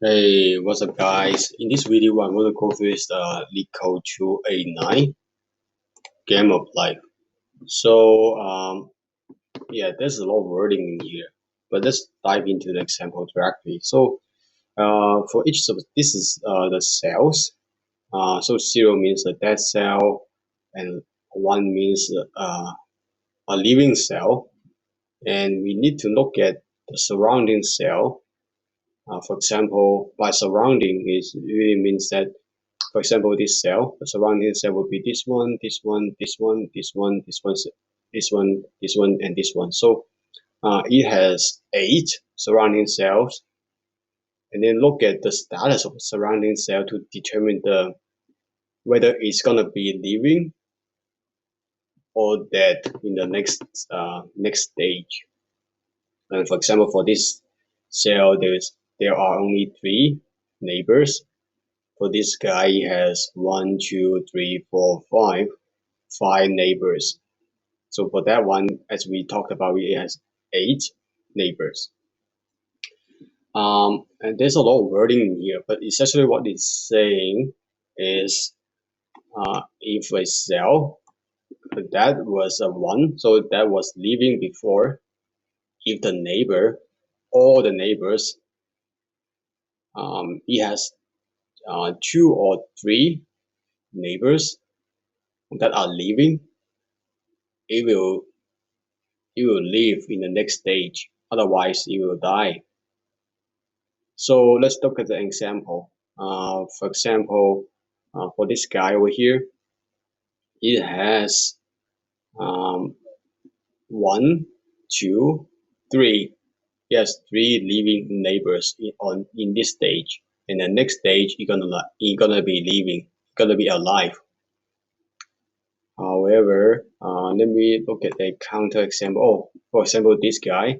Hey, what's up guys? In this video, I'm going to go through this Leetcode 289 game of life. So, yeah, there's a lot of wording in here, but let's dive into the example directly. So, for each of this is the cells. So 0 means a dead cell, and 1 means a living cell, and we need to look at the surrounding cell. For example, by surrounding, it really means that, for example, this cell, the surrounding cell will be this one, this one, this one, this one, this one, this one, this one, and this one. So it has 8 surrounding cells, and then look at the status of the surrounding cell to determine whether it's gonna be living or dead in the next stage. And for example, for this cell, there are only 3 neighbors. For this guy, he has 1, 2, 3, 4, 5 neighbors. So for that one, as we talked about, it has 8 neighbors. And there's a lot of wording in here, but essentially what it's saying is if a cell that was a 1, so that was living before, if the neighbor, all the neighbors, it has 2 or 3 neighbors that are living, it will live in the next stage. Otherwise, it will die. So let's look at the example. For example, for this guy over here, it has 1, 2, 3. He has 3 living neighbors in this stage. And the next stage, he's gonna be living, gonna be alive. However, let me look at a counter example. Oh, for example, this guy,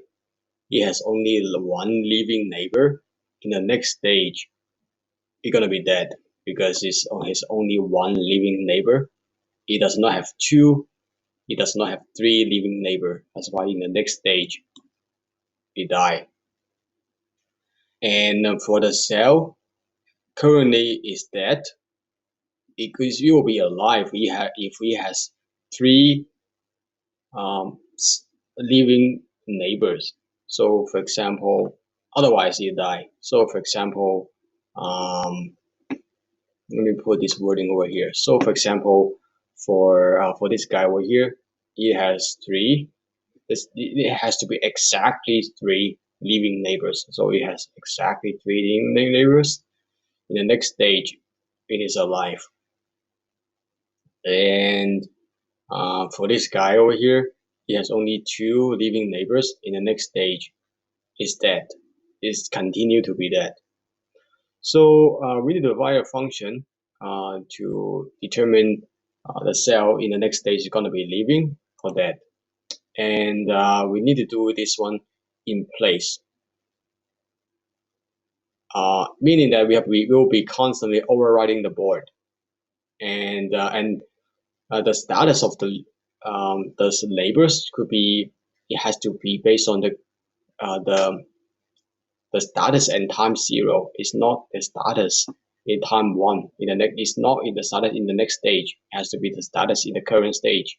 he has only 1 living neighbor. In the next stage, he's gonna be dead because it's only 1 living neighbor. He does not have 2. He does not have 3 living neighbor. That's why in the next stage, he die. And for the cell, currently is dead because he will be alive if he has 3 living neighbors. So for example, otherwise he die. So for example, let me put this wording over here. So for example, for this guy over here, he has 3. It has to be exactly 3 living neighbors. So it has exactly 3 living neighbors. In the next stage, it is alive. And for this guy over here, he has only 2 living neighbors. In the next stage, is dead. Is continue to be dead. So we need to write a function to determine the cell in the next stage is going to be living or dead. And we need to do this one in place. Meaning that we will be constantly overriding the board. And the status of the labels could be, it has to be based on the status and time 0. It's not the status in time 1. It's not in the status in the next stage. It has to be the status in the current stage.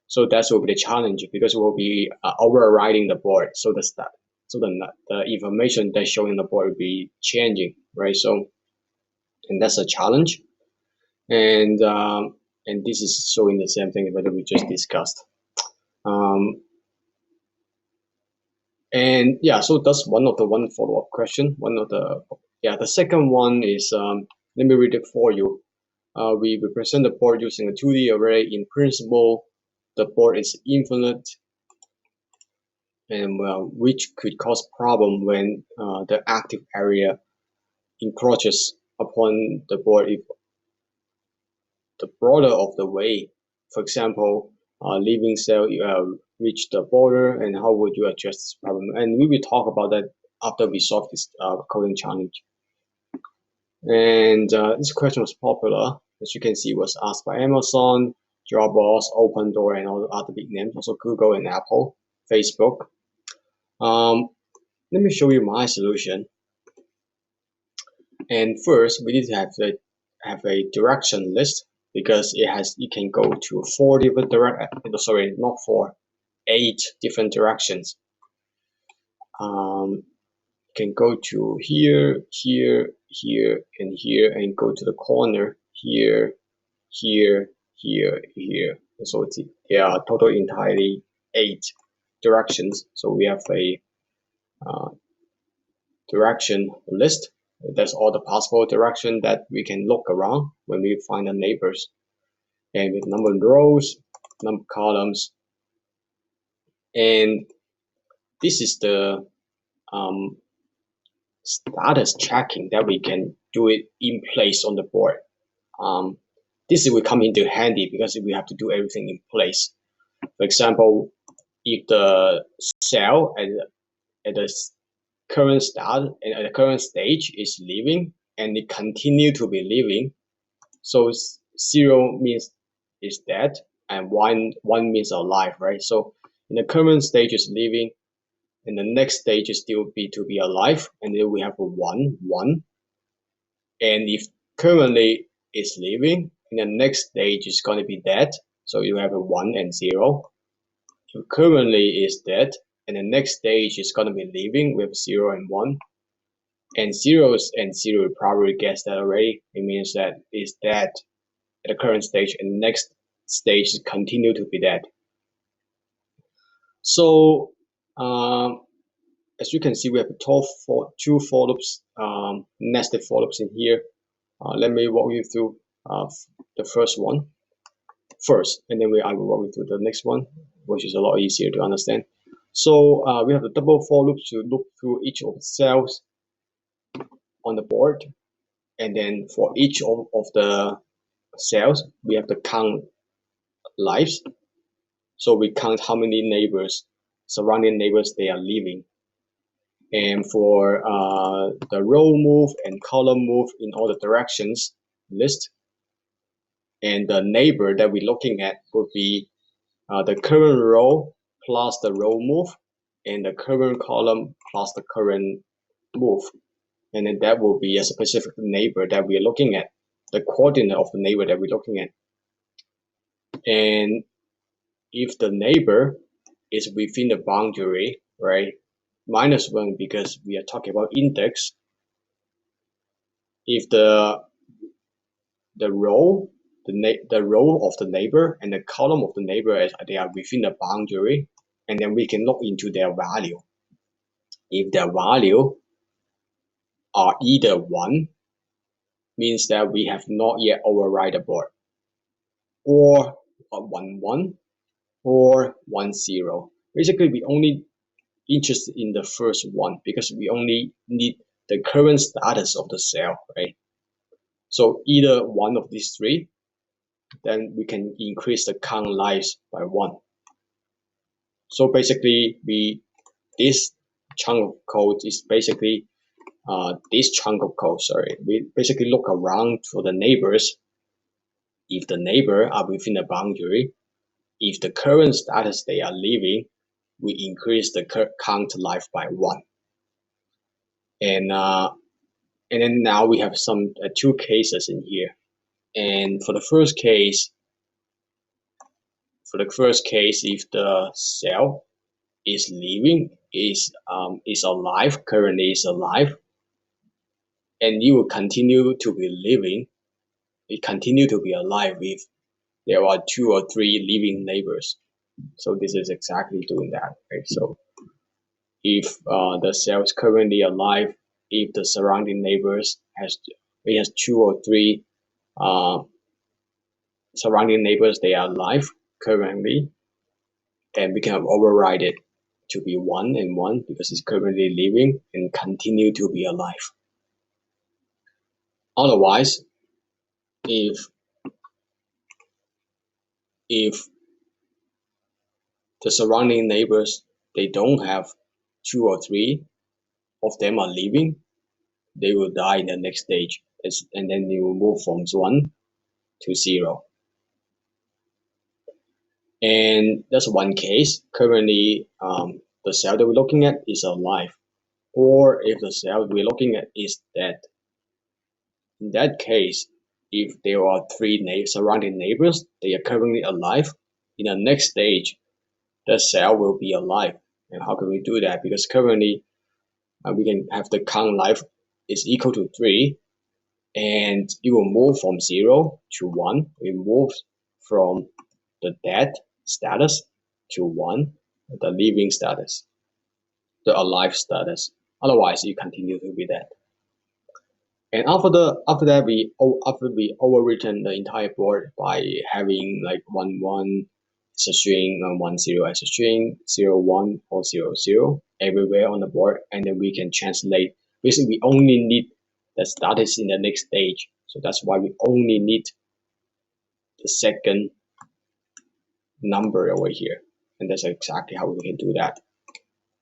So that will be the challenge because we'll be overriding the board. So the information that's showing the board will be changing, right? So, and that's a challenge. And this is showing the same thing that we just discussed. And yeah, so that's one follow-up question. The second one is, let me read it for you. We represent the board using a 2D array. In principle, the board is infinite, and which could cause problem when the active area encroaches upon the board if the border of the way. For example, living cell reach the border, and how would you address this problem? And we will talk about that after we solve this coding challenge. And this question was popular, as you can see, was asked by Amazon, Dropbox, Open Door, and all the other big names, also Google and Apple, Facebook. Let me show you my solution. And first, we need to have a direction list because it can go to 4 different sorry, not 4, 8 different directions. Can go to here, here, here, and here, and go to the corner here, here, here, here. So there are total entirely 8 directions. So we have a direction list. That's all the possible direction that we can look around when we find the neighbors. And with number of rows, number of columns, and this is the status checking that we can do it in place on the board. This will come into handy because we have to do everything in place. For example, if the cell at the current start and at the current stage is living and it continue to be living, so 0 means is dead and 1 means alive, right? So in the current stage is living, and the next stage is still to be alive, and then we have a 1, 1. And if currently is living, in the next stage is going to be dead, so you have a 1 and 0. If currently is dead, and the next stage is going to be living with 0 and 1. And 0 and 0, you probably guessed that already. It means that is dead at the current stage, and the next stage continue to be dead. So as you can see, we have two for loops, nested for loops in here. Let me walk you through the first one first, and then I will walk you through the next one, which is a lot easier to understand. So we have the double for loop to look through each of the cells on the board, and then for each of the cells, we have to count lives. So we count how many neighbors, surrounding neighbors, they are leaving. And for the row move and column move in all the directions list, and the neighbor that we're looking at would be the current row plus the row move, and the current column plus the current move. And then that will be a specific neighbor that we're looking at, the coordinate of the neighbor that we're looking at. And if the neighbor is within the boundary, right, -1 because we are talking about index. If the row of the neighbor and the column of the neighbor they are within the boundary, and then we can look into their value. If their value are either 1, means that we have not yet override the board, or 1, 1, or 1, 0. Basically, we only interested in the first one because we only need the current status of the cell, right? So either one of these 3, then we can increase the count lives by 1. So basically, this chunk of code is basically this chunk of code. Sorry, we basically look around for the neighbors. If the neighbor are within the boundary, if the current status they are leaving, we increase the count life by 1. And then now we have some 2 cases in here. And for the first case, if the cell is living, is alive, currently is alive, and you will continue to be living, it continue to be alive if there are 2 or 3 living neighbors. So this is exactly doing that, right? So if the cell is currently alive, if the surrounding neighbors has 2 or 3 surrounding neighbors, they are alive currently, and we can override it to be 1 and 1 because it's currently living and continue to be alive. Otherwise, if the surrounding neighbors, they don't have 2 or 3 of them are living, they will die in the next stage, and then they will move from 1 to 0. And that's one case. Currently, the cell that we're looking at is alive, or if the cell we're looking at is dead. In that case, if there are three surrounding neighbors, they are currently alive. In the next stage, the cell will be alive. And how can we do that? Because currently we can have the count life is equal to 3, and it will move from 0 to 1. It moves from the dead status to 1, the living status, the alive status. Otherwise, you continue to be dead. And after we overwritten the entire board by having like 1 1 as a string, 1 0 as a string, 0 1 or 0 0 everywhere on the board, and then we can translate. Basically, we only need the status in the next stage, so that's why we only need the second number over here, and that's exactly how we can do that.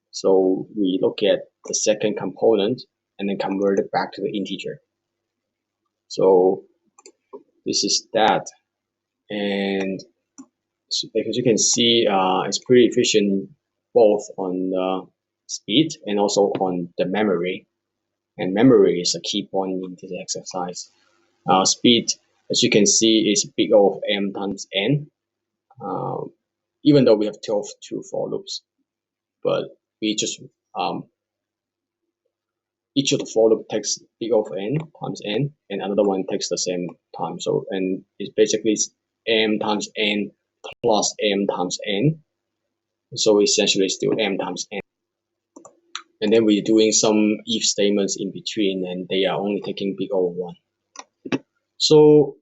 So we look at the second component and then convert it back to the integer. So this is that, and so as you can see, it's pretty efficient both on the speed and also on the memory. And memory is a key point in this exercise. Speed, as you can see, is big O of m times n. Even though we have 12 true for loops, but we just each of the for loop takes big O of n times n, and another one takes the same time. So, and it's basically m times n plus m times n. So essentially it's still m times n. And then we're doing some if statements in between, and they are only taking big O of 1. So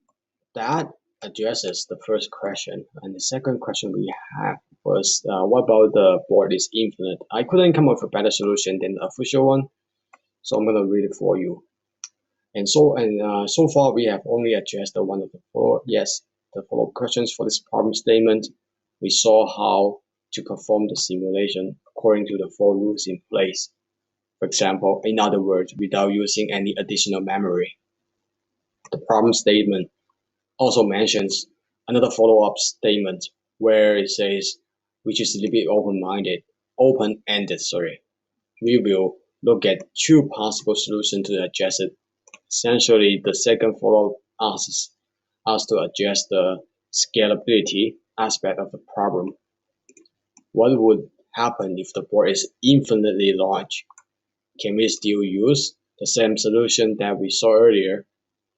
that addresses the first question. And the second question we have was, what about the board is infinite? I couldn't come up with a better solution than the official one, so I'm going to read it for you. And so far we have only addressed the one of the four. Yes, the follow-up questions for this problem statement. We saw how to perform the simulation according to the four rules in place. For example, in other words, without using any additional memory. The problem statement also mentions another follow-up statement where it says, which is a little bit open-ended, we will look at two possible solutions to address it. Essentially, the second follow-up asks us to address the scalability aspect of the problem. What would happen if the board is infinitely large? Can we still use the same solution that we saw earlier,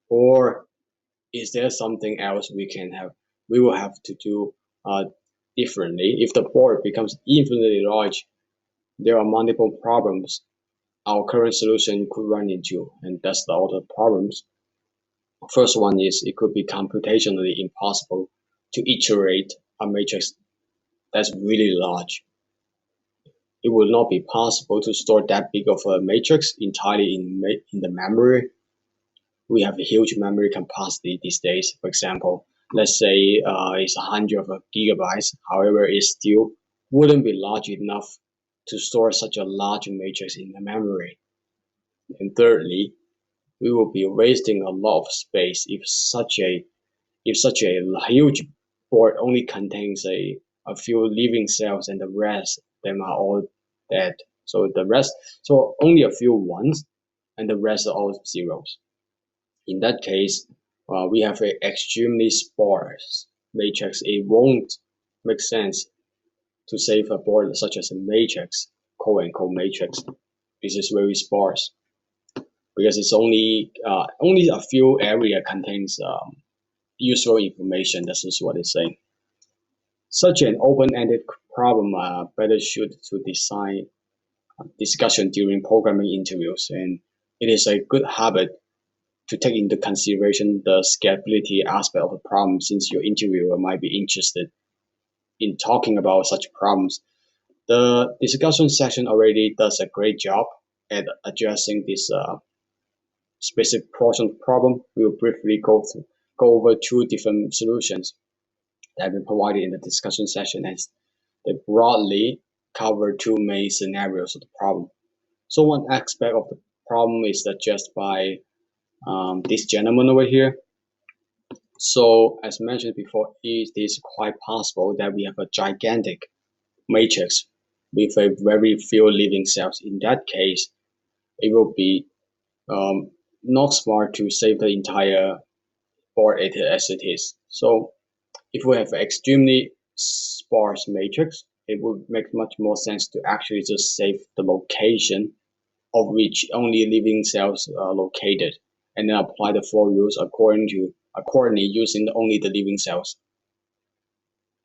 or is there something else we will have to do differently? If the board becomes infinitely large, there are multiple problems our current solution could run into, and that's all the problems. First one is it could be computationally impossible to iterate a matrix that's really large. It will not be possible to store that big of a matrix entirely in the memory. We have a huge memory capacity these days. For example, let's say it's 100 gigabytes. However, it still wouldn't be large enough to store such a large matrix in the memory. And thirdly, we will be wasting a lot of space if such a huge board only contains a few living cells and the rest of them are all dead. So only a few ones and the rest are all zeros. In that case, we have an extremely sparse matrix. It won't make sense to save a board such as a matrix, quote-unquote matrix. This is very sparse because it's only a few area contains useful information. This is what it's saying. Such an open-ended problem better suited to design discussion during programming interviews, and it is a good habit to take into consideration the scalability aspect of the problem, since your interviewer might be interested in talking about such problems. The discussion section already does a great job at addressing this specific portion of the problem. We will briefly go over two different solutions that have been provided in the discussion session, and they broadly cover two main scenarios of the problem. So one aspect of the problem is addressed by this gentleman over here. So as mentioned before, it is quite possible that we have a gigantic matrix with a very few living cells. In that case, it will be not smart to save the entire board as it is. So if we have extremely sparse matrix, it would make much more sense to actually just save the location of which only living cells are located, and then apply the for rules accordingly using only the living cells.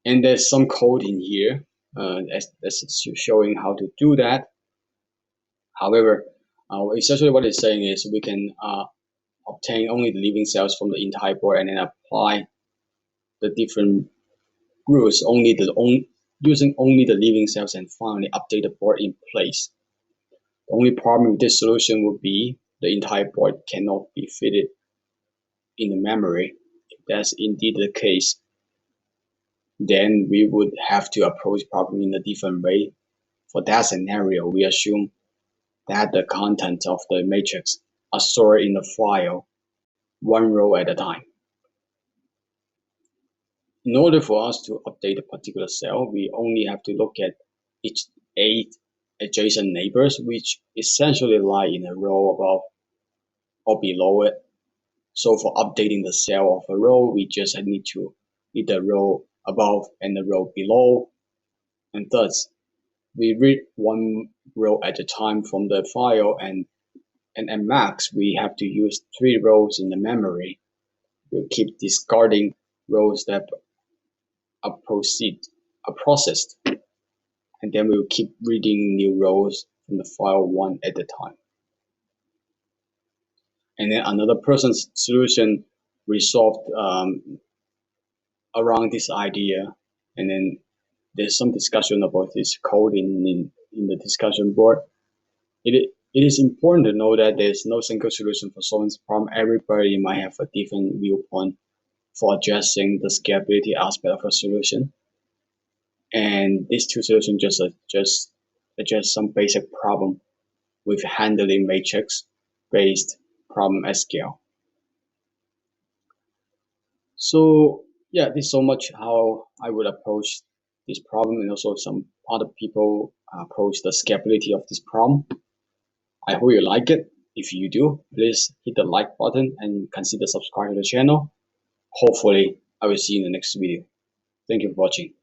And there's some code in here that's showing how to do that. However, essentially what it's saying is we can obtain only the living cells from the entire board and then apply the different rules using only the living cells and finally update the board in place. The only problem with this solution would be the entire board cannot be fitted in the memory. If that's indeed the case, then we would have to approach the problem in a different way. For that scenario, we assume that the contents of the matrix are stored in the file, one row at a time. In order for us to update a particular cell, we only have to look at its 8 adjacent neighbors, which essentially lie in a row above or below it. So for updating the cell of a row, we just need the row above and the row below. And thus, we read one row at a time from the file, and at max, we have to use 3 rows in the memory. We'll keep discarding rows that are processed, and then we'll keep reading new rows from the file one at a time. And then another person's solution resolved around this idea, and then there's some discussion about this code in the discussion board. It is important to know that there's no single solution for solving this problem. Everybody might have a different viewpoint for addressing the scalability aspect of a solution. And these two solutions just address some basic problem with handling matrix-based problem at scale. So yeah, this is so much how I would approach this problem, and also some other people approach the scalability of this problem. I hope you like it. If you do, please hit the like button and consider subscribing to the channel. Hopefully, I will see you in the next video. Thank you for watching.